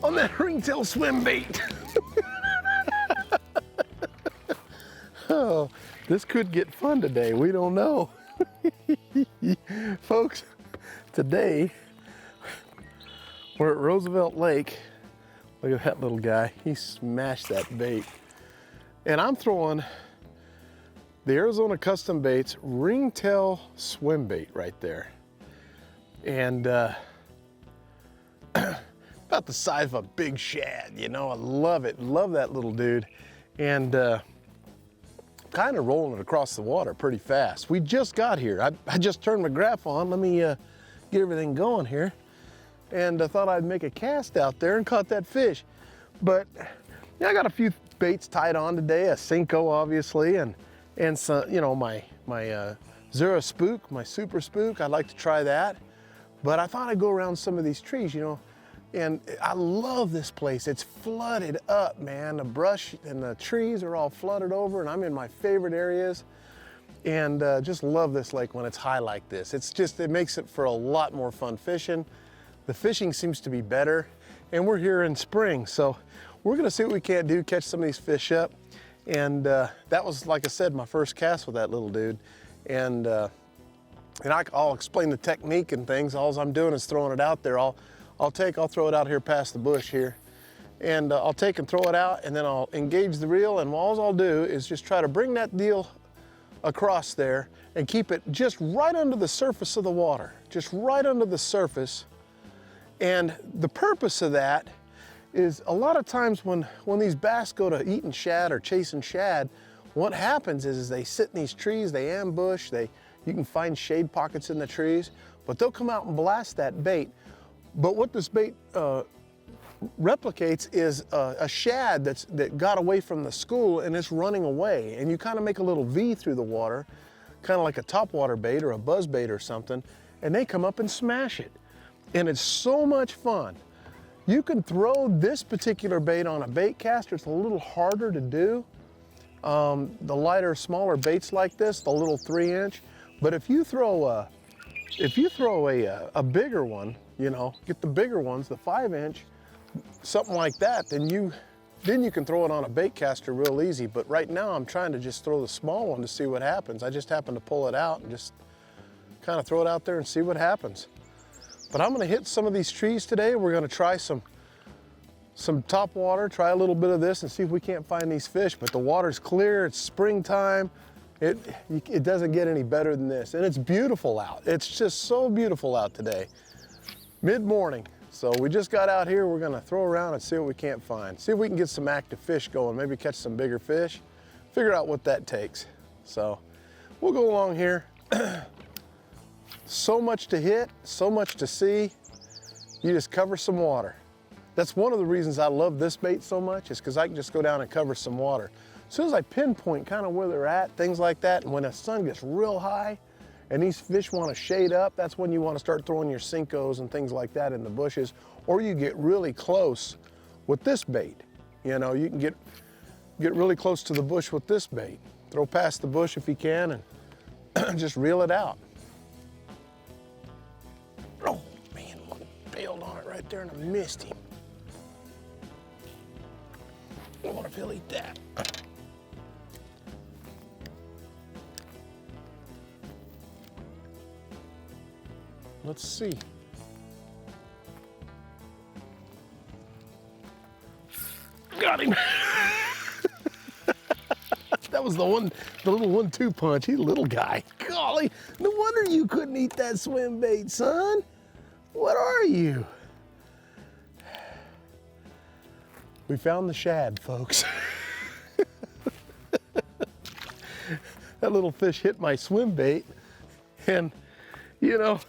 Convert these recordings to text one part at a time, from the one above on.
on that ringtail swim bait. Oh, this could get fun today. We don't know. Folks, today we're at Roosevelt Lake. Look at that little guy. He smashed that bait. And I'm throwing the Arizona Custom Baits ringtail swim bait right there. And about the size of a big shad, you know. I love it, love that little dude. And kind of rolling it across the water pretty fast. We just got here. I just turned my graph on. Let me get everything going here. And I thought I'd make a cast out there and caught that fish. But yeah, I got a few baits tied on today, a Cinco obviously, and some, you know, my Zero Spook, my Super Spook. I'd like to try that. But I thought I'd go around some of these trees, you know, and I love this place. It's flooded up, man. The brush and the trees are all flooded over, and I'm in my favorite areas. And just love this lake when it's high like this. It makes it for a lot more fun fishing. The fishing seems to be better, and we're here in spring, so we're gonna see what we can't do, catch some of these fish up. And that was, like I said, my first cast with that little dude. And I'll explain the technique and things. All I'm doing is throwing it out there. I'll throw it out here past the bush here. And I'll take and throw it out, and then I'll engage the reel, and all I'll do is just try to bring that deal across there and keep it just right under the surface of the water, just right under the surface. And the purpose of that is a lot of times when these bass go to eating shad or chasing shad, what happens is they sit in these trees, they ambush, you can find shade pockets in the trees, but they'll come out and blast that bait. But what this bait replicates is a shad that got away from the school and it's running away. And you kind of make a little V through the water, kind of like a topwater bait or a buzz bait or something, and they come up and smash it. And it's so much fun. You can throw this particular bait on a bait caster. It's a little harder to do. The lighter, smaller baits like this, the little 3-inch. But if you throw a bigger one, you know, get the bigger ones, the 5-inch, something like that, then you can throw it on a bait caster real easy. But right now I'm trying to just throw the small one to see what happens. I just happen to pull it out and just kind of throw it out there and see what happens. But I'm gonna hit some of these trees today. We're gonna try some top water, try a little bit of this and see if we can't find these fish. But the water's clear, it's springtime. It doesn't get any better than this. And it's beautiful out. It's just so beautiful out today. Mid-morning. So we just got out here. We're gonna throw around and see what we can't find. See if we can get some active fish going, maybe catch some bigger fish, figure out what that takes. So we'll go along here. So much to hit, so much to see. You just cover some water. That's one of the reasons I love this bait so much, is because I can just go down and cover some water. As soon as I pinpoint kind of where they're at, things like that, and when the sun gets real high and these fish want to shade up, that's when you want to start throwing your Cincos and things like that in the bushes, or you get really close with this bait. You know, you can get really close to the bush with this bait. Throw past the bush if you can and just reel it out. Oh man, bailed on it right there and I missed him. I wonder if he'll eat that. Let's see. Got him. That was the little 1-2 punch. He's a little guy. Golly, no wonder you couldn't eat that swim bait, son. What are you? We found the shad, folks. That little fish hit my swim bait, and you know,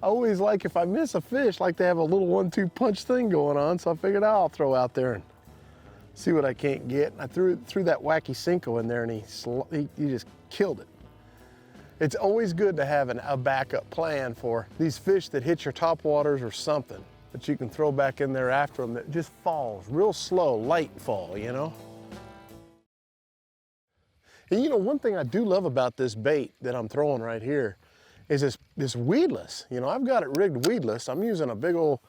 I always like, if I miss a fish, like to have a little 1-2 punch thing going on, so I figured I'll throw out there and see what I can't get. I threw that wacky Cinco in there and he just killed it. It's always good to have a backup plan for these fish that hit your topwaters or something that you can throw back in there after them that just falls real slow, light fall, you know? And you know, one thing I do love about this bait that I'm throwing right here is this weedless. You know, I've got it rigged weedless. I'm using a big old,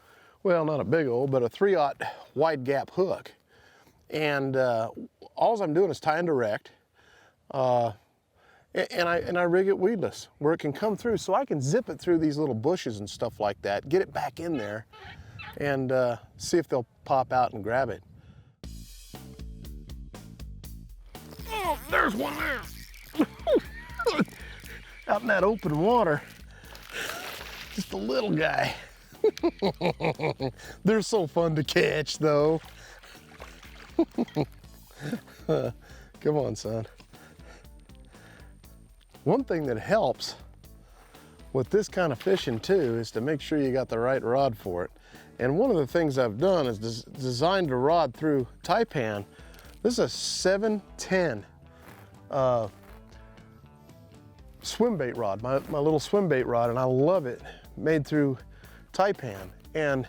well, not a big old, but a 3/0 wide gap hook. And all I'm doing is tying direct. And I rig it weedless where it can come through, so I can zip it through these little bushes and stuff like that, get it back in there, and see if they'll pop out and grab it. Oh, there's one there. Out in that open water. Just a little guy. They're so fun to catch, though. Come on, son. One thing that helps with this kind of fishing too is to make sure you got the right rod for it. And one of the things I've done is designed a rod through taipan. This is a 710 swim bait rod, my little swim bait rod, and I love it, made through taipan. And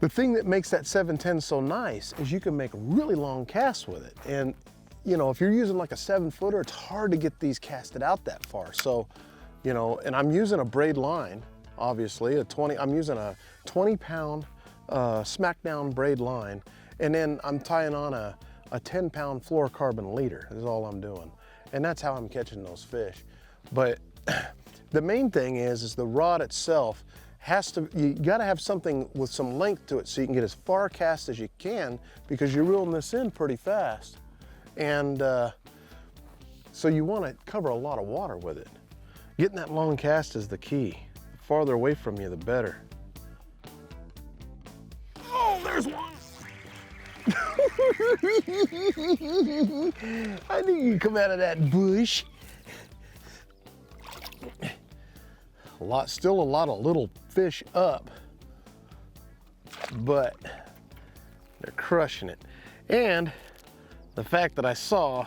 the thing that makes that 710 so nice is you can make really long casts with it. And you know, if you're using like a 7-footer, it's hard to get these casted out that far. So, you know, and I'm using a braid line, obviously, I'm using a 20-pound smackdown braid line, and then I'm tying on a 10-pound fluorocarbon leader, is all I'm doing. And that's how I'm catching those fish. But the main thing is the rod itself you gotta have something with some length to it so you can get as far cast as you can, because you're reeling this in pretty fast. And so you want to cover a lot of water with it. Getting that long cast is the key. The farther away from you, the better. Oh, there's one. I knew you'd come out of that bush. Still a lot of little fish up, but they're crushing it. And the fact that I saw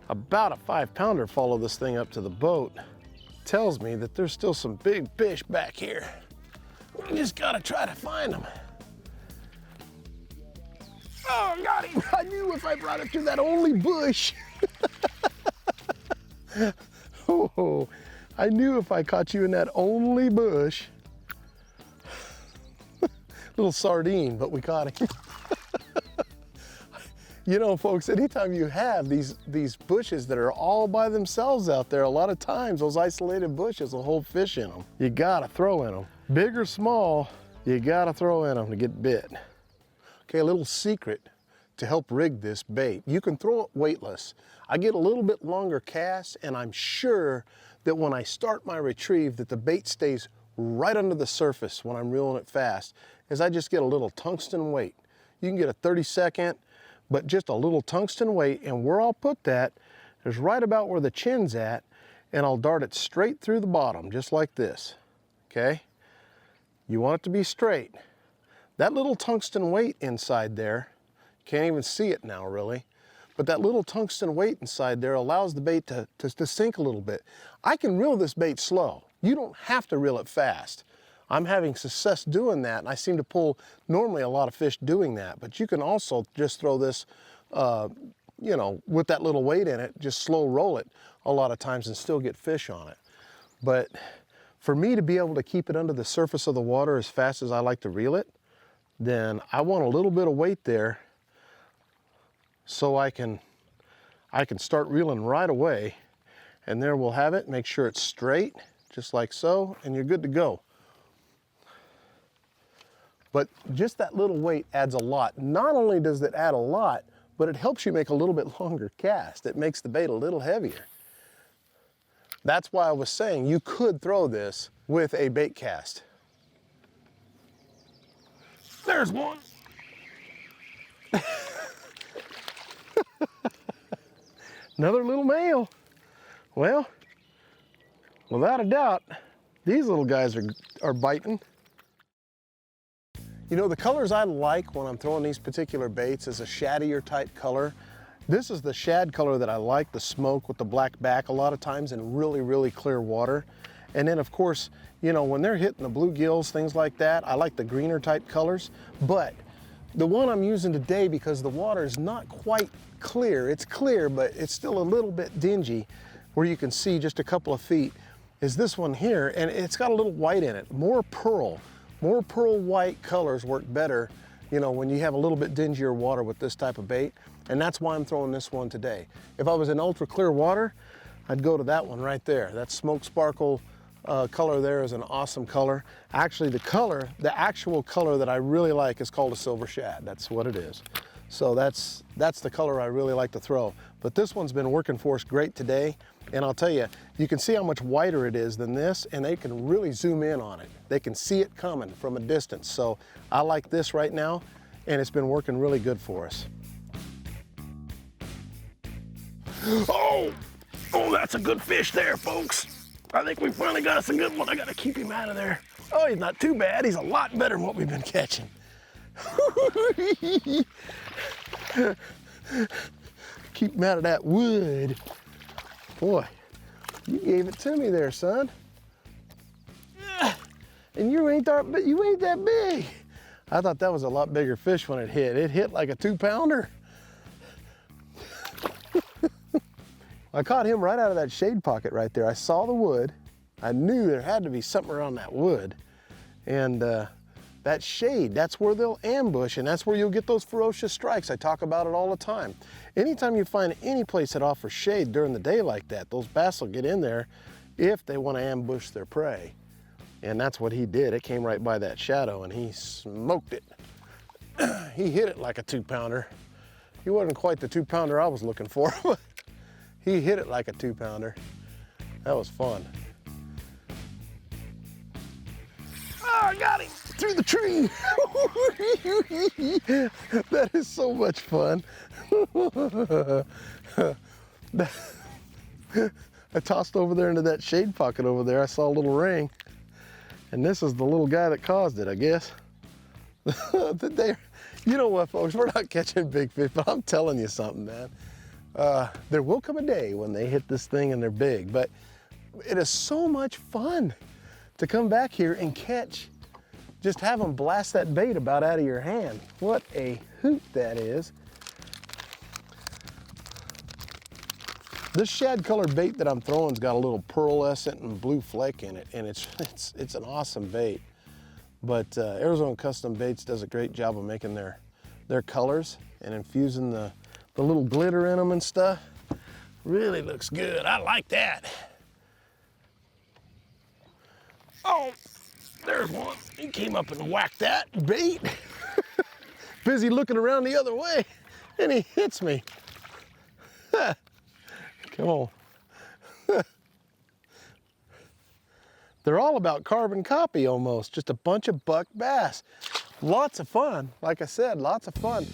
about a 5-pounder follow this thing up to the boat tells me that there's still some big fish back here. We just gotta try to find them. Oh, got him. I knew if I brought it through that only bush. Oh, I knew if I caught you in that only bush. Little sardine, but we caught him. You know, folks, anytime you have these bushes that are all by themselves out there, a lot of times those isolated bushes will hold fish in them. You gotta throw in them. Big or small, you gotta throw in them to get bit. Okay, a little secret to help rig this bait. You can throw it weightless. I get a little bit longer cast, and I'm sure that when I start my retrieve that the bait stays right under the surface when I'm reeling it fast, is I just get a little tungsten weight. You can get a 30-second, but just a little tungsten weight, and where I'll put that is right about where the chin's at, and I'll dart it straight through the bottom, just like this, okay? You want it to be straight. That little tungsten weight inside there, can't even see it now really, but that little tungsten weight inside there allows the bait to sink a little bit. I can reel this bait slow. You don't have to reel it fast. I'm having success doing that, and I seem to pull normally a lot of fish doing that, but you can also just throw this, you know, with that little weight in it, just slow roll it a lot of times and still get fish on it. But for me to be able to keep it under the surface of the water as fast as I like to reel it, then I want a little bit of weight there so I can start reeling right away, and there we'll have it. Make sure it's straight, just like so, and you're good to go. But just that little weight adds a lot. Not only does it add a lot, but it helps you make a little bit longer cast. It makes the bait a little heavier. That's why I was saying you could throw this with a bait cast. There's one. Another little male. Well, without a doubt, these little guys are biting. You know, the colors I like when I'm throwing these particular baits is a shaddier type color. This is the shad color that I like, the smoke with the black back a lot of times in really, really clear water. And then of course, you know, when they're hitting the bluegills, things like that, I like the greener type colors. But the one I'm using today, because the water is not quite clear, it's clear, but it's still a little bit dingy, where you can see just a couple of feet, is this one here, and it's got a little white in it, more pearl, More pearl white colors work better, you know, when you have a little bit dingier water with this type of bait. And that's why I'm throwing this one today. If I was in ultra clear water, I'd go to that one right there. That smoke sparkle color there is an awesome color. Actually, the actual color that I really like is called a silver shad. That's what it is. So that's the color I really like to throw. But this one's been working for us great today. And I'll tell you, you can see how much whiter it is than this, and they can really zoom in on it. They can see it coming from a distance. So I like this right now, and it's been working really good for us. Oh, that's a good fish there, folks. I think we finally got us a good one. I gotta keep him out of there. Oh, he's not too bad. He's a lot better than what we've been catching. Keep him out of that wood. Boy, you gave it to me there, son. And you ain't that big. I thought that was a lot bigger fish when it hit. It hit like a 2-pounder. I caught him right out of that shade pocket right there. I saw the wood. I knew there had to be something around that wood. And that shade, that's where they'll ambush, and that's where you'll get those ferocious strikes. I talk about it all the time. Anytime you find any place that offers shade during the day like that, those bass will get in there if they want to ambush their prey. And that's what he did. It came right by that shadow, and he smoked it. He hit it like a 2-pounder. He wasn't quite the 2-pounder I was looking for, but he hit it like a 2-pounder. That was fun. Oh, I got him through the tree. That is so much fun. I tossed over there into that shade pocket over there. I saw a little ring, and this is the little guy that caused it, I guess. You know what, folks? We're not catching big fish, but I'm telling you something, man. There will come a day when they hit this thing and they're big, but it is so much fun to come back here and catch, just have them blast that bait about out of your hand. What a hoot that is. This shad colored bait that I'm throwing's got a little pearlescent and blue flake in it, and it's an awesome bait. But Arizona Custom Baits does a great job of making their colors and infusing the little glitter in them and stuff. Really looks good. I like that. Oh, there's one. He came up and whacked that bait. Busy looking around the other way, and he hits me. Come on. They're all about carbon copy almost, just a bunch of buck bass. Lots of fun, like I said, lots of fun.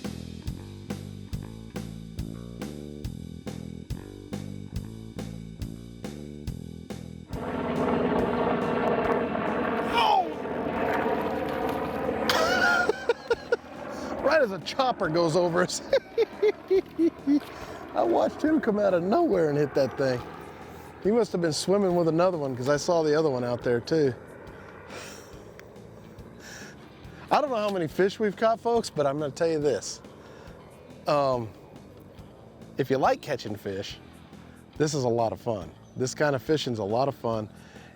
Right as a chopper goes over us. I watched him come out of nowhere and hit that thing. He must have been swimming with another one because I saw the other one out there too. I don't know how many fish we've caught, folks, but I'm going to tell you this. If you like catching fish, this is a lot of fun. This kind of fishing's a lot of fun.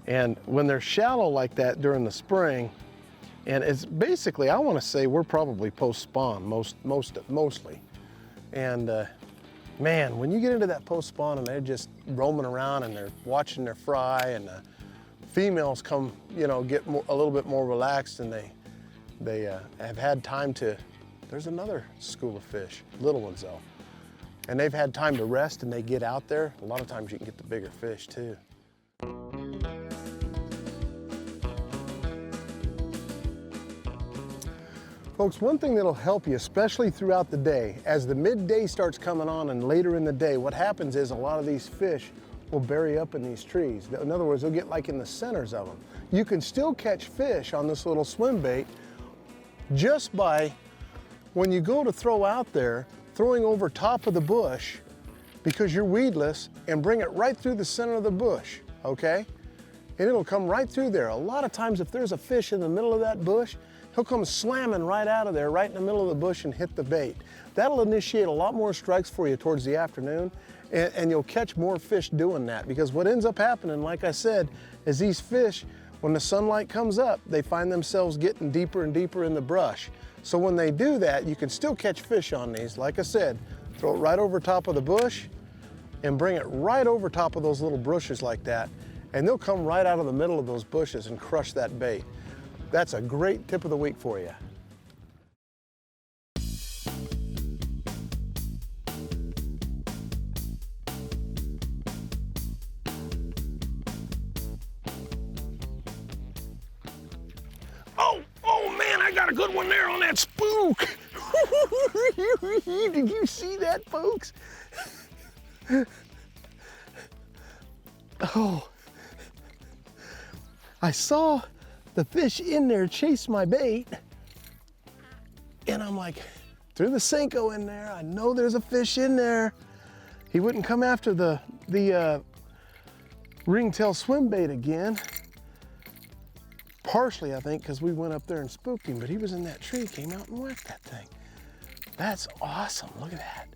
And when they're shallow like that during the spring, and it's basically, I want to say we're probably post-spawn mostly. And man, when you get into that post-spawn and they're just roaming around and they're watching their fry, and the females come, you know, get a little bit more relaxed, and they have had time to, there's another school of fish, little ones though. And they've had time to rest and they get out there. A lot of times you can get the bigger fish too. Folks, one thing that'll help you, especially throughout the day, as the midday starts coming on and later in the day, what happens is a lot of these fish will bury up in these trees. In other words, they'll get like in the centers of them. You can still catch fish on this little swim bait just by, when you go to throw out there, throwing over top of the bush because you're weedless, and bring it right through the center of the bush, okay? And it'll come right through there. A lot of times if there's a fish in the middle of that bush, he'll come slamming right out of there, right in the middle of the bush, and hit the bait. That'll initiate a lot more strikes for you towards the afternoon, and you'll catch more fish doing that, because what ends up happening, like I said, is these fish, when the sunlight comes up, they find themselves getting deeper and deeper in the brush. So when they do that, you can still catch fish on these. Like I said, throw it right over top of the bush and bring it right over top of those little bushes like that, and they'll come right out of the middle of those bushes and crush that bait. That's a great tip of the week for you. Oh man, I got a good one there on that spook. Did you see that, folks? Oh, I saw the fish in there chase my bait, and I'm like, threw the Senko in there. I know there's a fish in there. He wouldn't come after the ringtail swim bait again. Partially, I think, because we went up there and spooked him, but he was in that tree, came out and whacked that thing. That's awesome, look at that.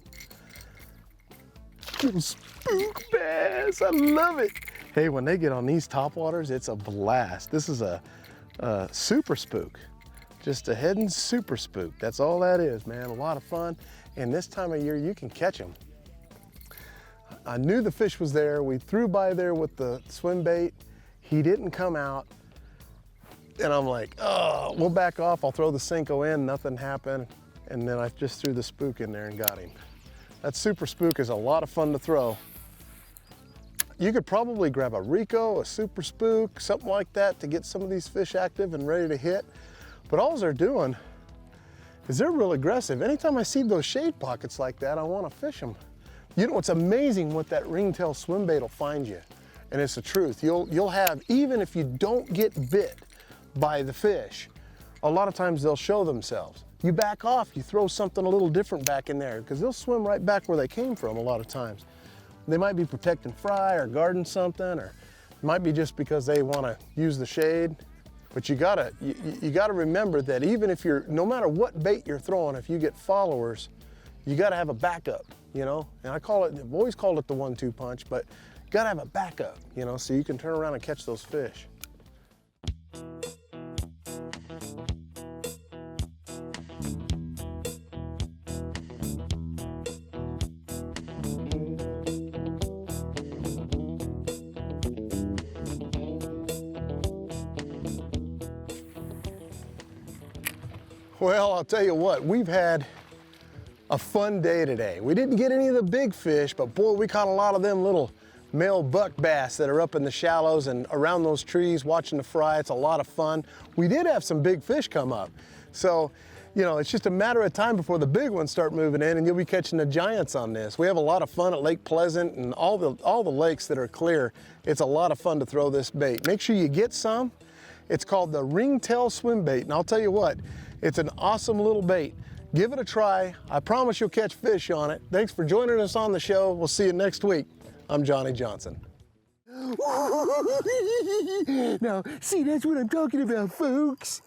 Little spook bass, I love it. Hey, when they get on these topwaters, it's a blast. This is a super spook, just a hidden super spook. That's all that is, man, a lot of fun. And this time of year, you can catch them. I knew the fish was there. We threw by there with the swim bait. He didn't come out. And I'm like, oh, we'll back off. I'll throw the Senko in, nothing happened. And then I just threw the spook in there and got him. That super spook is a lot of fun to throw. You could probably grab a Rico, a super spook, something like that to get some of these fish active and ready to hit. But all they're doing is they're real aggressive. Anytime I see those shade pockets like that, I want to fish them. You know, it's amazing what that ringtail swim bait will find you. And it's the truth. You'll have, even if you don't get bit by the fish, a lot of times they'll show themselves. You back off, you throw something a little different back in there, because they'll swim right back where they came from a lot of times. They might be protecting fry or guarding something, or it might be just because they want to use the shade. But you gotta remember that even if no matter what bait you're throwing, if you get followers, you gotta have a backup, you know? And I've always called it the 1-2 punch, but you gotta have a backup, you know, so you can turn around and catch those fish. Well, I'll tell you what, we've had a fun day today. We didn't get any of the big fish, but boy, we caught a lot of them little male buck bass that are up in the shallows and around those trees watching the fry. It's a lot of fun. We did have some big fish come up. So, you know, it's just a matter of time before the big ones start moving in and you'll be catching the giants on this. We have a lot of fun at Lake Pleasant and all the lakes that are clear. It's a lot of fun to throw this bait. Make sure you get some. It's called the ringtail swim bait, and I'll tell you what, it's an awesome little bait. Give it a try. I promise you'll catch fish on it. Thanks for joining us on the show. We'll see you next week. I'm Johnny Johnson. Now, see, that's what I'm talking about, folks.